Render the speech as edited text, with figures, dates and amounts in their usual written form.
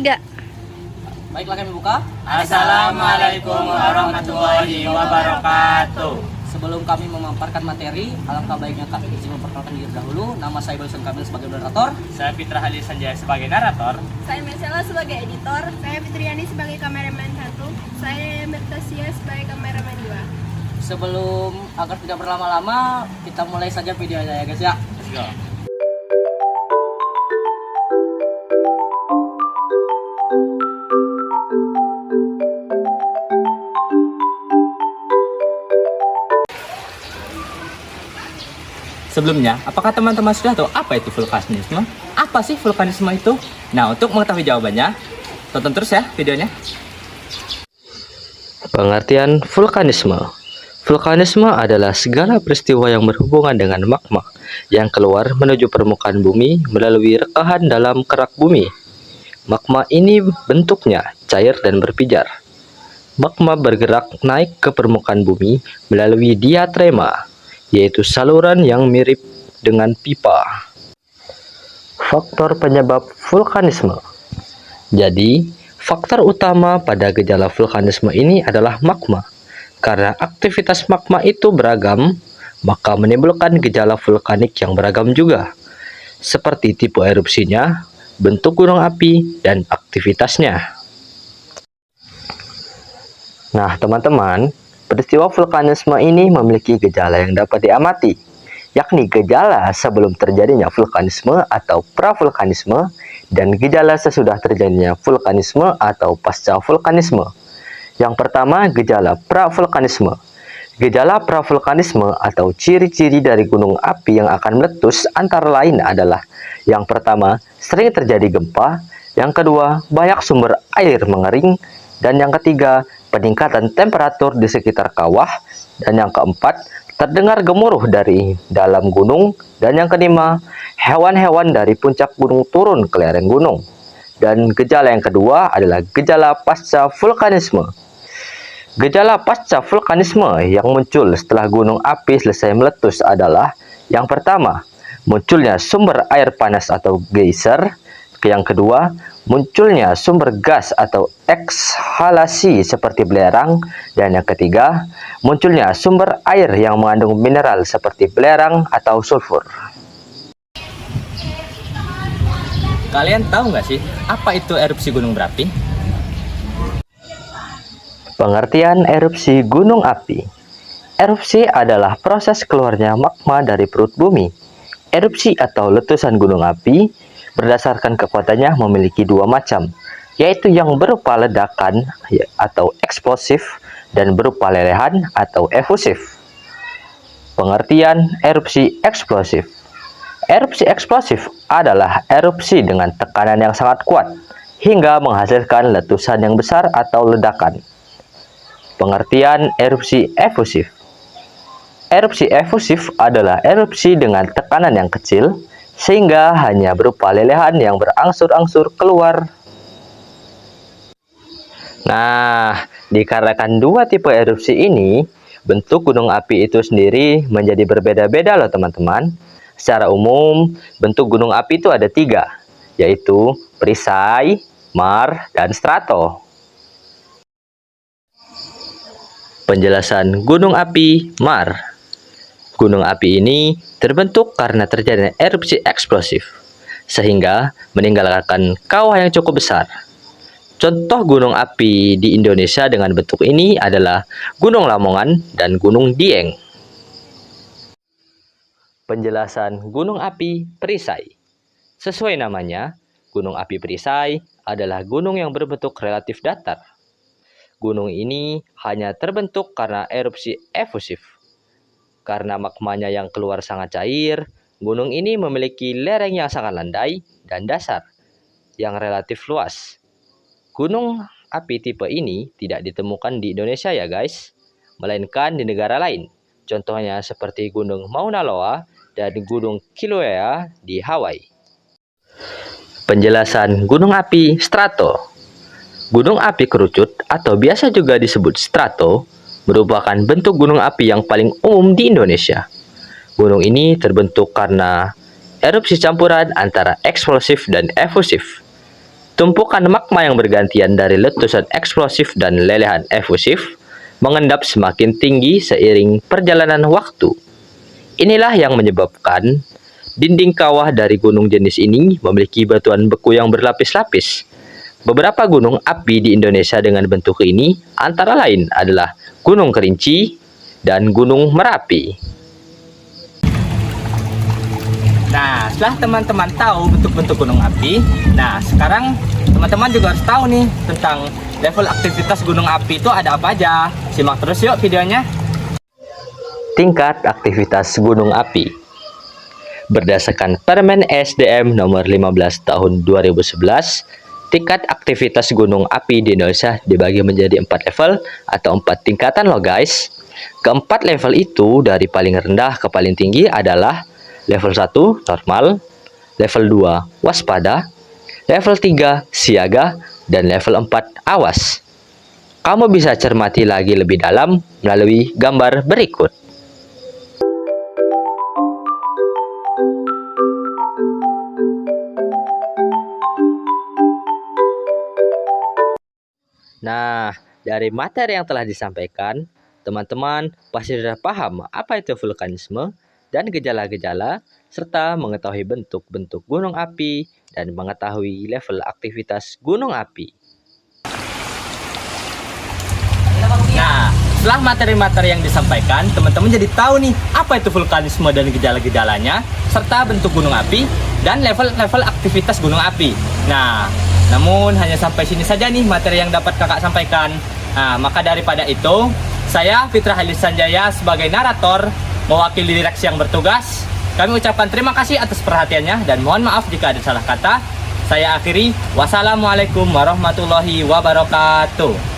3. Baiklah, kami buka. Assalamualaikum warahmatullahi wabarakatuh. Sebelum kami memaparkan materi, alangkah baiknya Kak izin memperkenalkan diri dahulu. Nama saya Balson Kamil sebagai moderator. Saya Fitra Halil Sanjaya sebagai narator. Saya Mersela sebagai editor. Saya Fitriani sebagai kameramen 1. Saya Mertasia sebagai kameramen 2. Sebelum agar tidak berlama-lama, kita mulai saja videonya ya guys ya. Let's go. Sebelumnya, apakah teman-teman sudah tahu apa itu vulkanisme? Apa sih vulkanisme itu? Nah, untuk mengetahui jawabannya, tonton terus ya videonya. Pengertian vulkanisme. Vulkanisme adalah segala peristiwa yang berhubungan dengan magma yang keluar menuju permukaan bumi melalui rekahan dalam kerak bumi. Magma ini bentuknya cair dan berpijar. Magma bergerak naik ke permukaan bumi melalui diatrema, yaitu saluran yang mirip dengan pipa. Faktor penyebab vulkanisme. Jadi, faktor utama pada gejala vulkanisme ini adalah magma. Karena aktivitas magma itu beragam, maka menimbulkan gejala vulkanik yang beragam juga, seperti tipe erupsinya, bentuk gunung api, dan aktivitasnya. Nah, teman-teman, peristiwa vulkanisme ini memiliki gejala yang dapat diamati, yakni gejala sebelum terjadinya vulkanisme atau pravulkanisme dan gejala sesudah terjadinya vulkanisme atau pasca vulkanisme. Yang pertama, gejala pravulkanisme. Gejala pravulkanisme atau ciri-ciri dari gunung api yang akan meletus antara lain adalah: yang pertama, sering terjadi gempa; yang kedua, banyak sumber air mengering; dan yang ketiga, peningkatan temperatur di sekitar kawah; dan yang keempat, terdengar gemuruh dari dalam gunung; dan yang kelima, hewan-hewan dari puncak gunung turun ke lereng gunung. Dan gejala yang kedua adalah gejala pasca vulkanisme. Gejala pasca vulkanisme yang muncul setelah gunung api selesai meletus adalah: yang pertama, munculnya sumber air panas atau geyser; yang kedua, munculnya sumber gas atau ekshalasi seperti belerang; dan yang ketiga, munculnya sumber air yang mengandung mineral seperti belerang atau sulfur. Kalian tahu nggak sih apa itu erupsi gunung berapi? Pengertian erupsi gunung api. Erupsi adalah proses keluarnya magma dari perut bumi. Erupsi atau letusan gunung api berdasarkan kekuatannya memiliki dua macam, yaitu yang berupa ledakan atau eksplosif dan berupa lelehan atau efusif. Pengertian erupsi eksplosif. Erupsi eksplosif adalah erupsi dengan tekanan yang sangat kuat hingga menghasilkan letusan yang besar atau ledakan. Pengertian erupsi efusif. Erupsi efusif adalah erupsi dengan tekanan yang kecil sehingga hanya berupa lelehan yang berangsur-angsur keluar. Nah, dikarenakan dua tipe erupsi ini, bentuk gunung api itu sendiri menjadi berbeda-beda loh teman-teman. Secara umum, bentuk gunung api itu ada 3, yaitu perisai, mar, dan strato. Penjelasan gunung api mar. Gunung api ini terbentuk karena terjadinya erupsi eksplosif, sehingga meninggalkan kawah yang cukup besar. Contoh gunung api di Indonesia dengan bentuk ini adalah Gunung Lamongan dan Gunung Dieng. Penjelasan gunung api perisai. Sesuai namanya, gunung api perisai adalah gunung yang berbentuk relatif datar. Gunung ini hanya terbentuk karena erupsi efusif. Karena magmanya yang keluar sangat cair, gunung ini memiliki lereng yang sangat landai dan dasar yang relatif luas. Gunung api tipe ini tidak ditemukan di Indonesia ya guys, melainkan di negara lain. Contohnya seperti Gunung Mauna Loa dan Gunung Kilauea di Hawaii. Penjelasan gunung api strato. Gunung api kerucut atau biasa juga disebut strato merupakan bentuk gunung api yang paling umum di Indonesia. Gunung ini terbentuk karena erupsi campuran antara eksplosif dan efusif. Tumpukan magma yang bergantian dari letusan eksplosif dan lelehan efusif mengendap semakin tinggi seiring perjalanan waktu. Inilah yang menyebabkan dinding kawah dari gunung jenis ini memiliki batuan beku yang berlapis-lapis. Beberapa gunung api di Indonesia dengan bentuk ini antara lain adalah Gunung Kerinci dan Gunung Merapi. Nah, setelah teman-teman tahu bentuk-bentuk gunung api, nah sekarang teman-teman juga harus tahu nih tentang level aktivitas gunung api itu ada apa aja. Simak terus yuk videonya. Tingkat aktivitas gunung api. Berdasarkan Permen SDM nomor 15 tahun 2011, tingkat aktivitas gunung api di Indonesia dibagi menjadi 4 level atau 4 tingkatan loh guys. Keempat level itu dari paling rendah ke paling tinggi adalah level 1 normal, level 2 waspada, level 3 siaga, dan level 4 awas. Kamu bisa cermati lagi lebih dalam melalui gambar berikut. Nah, dari materi yang telah disampaikan, teman-teman pasti sudah paham apa itu vulkanisme dan gejala-gejala, serta mengetahui bentuk-bentuk gunung api dan mengetahui level aktivitas gunung api. Nah, setelah materi-materi yang disampaikan, teman-teman jadi tahu nih apa itu vulkanisme dan gejala-gejalanya, serta bentuk gunung api dan level-level aktivitas gunung api. Nah, namun hanya sampai sini saja nih materi yang dapat kakak sampaikan. Nah, maka daripada itu, saya Fitra Halis Sanjaya sebagai narator mewakili direksi yang bertugas. Kami ucapkan terima kasih atas perhatiannya dan mohon maaf jika ada salah kata. Saya akhiri, wassalamualaikum warahmatullahi wabarakatuh.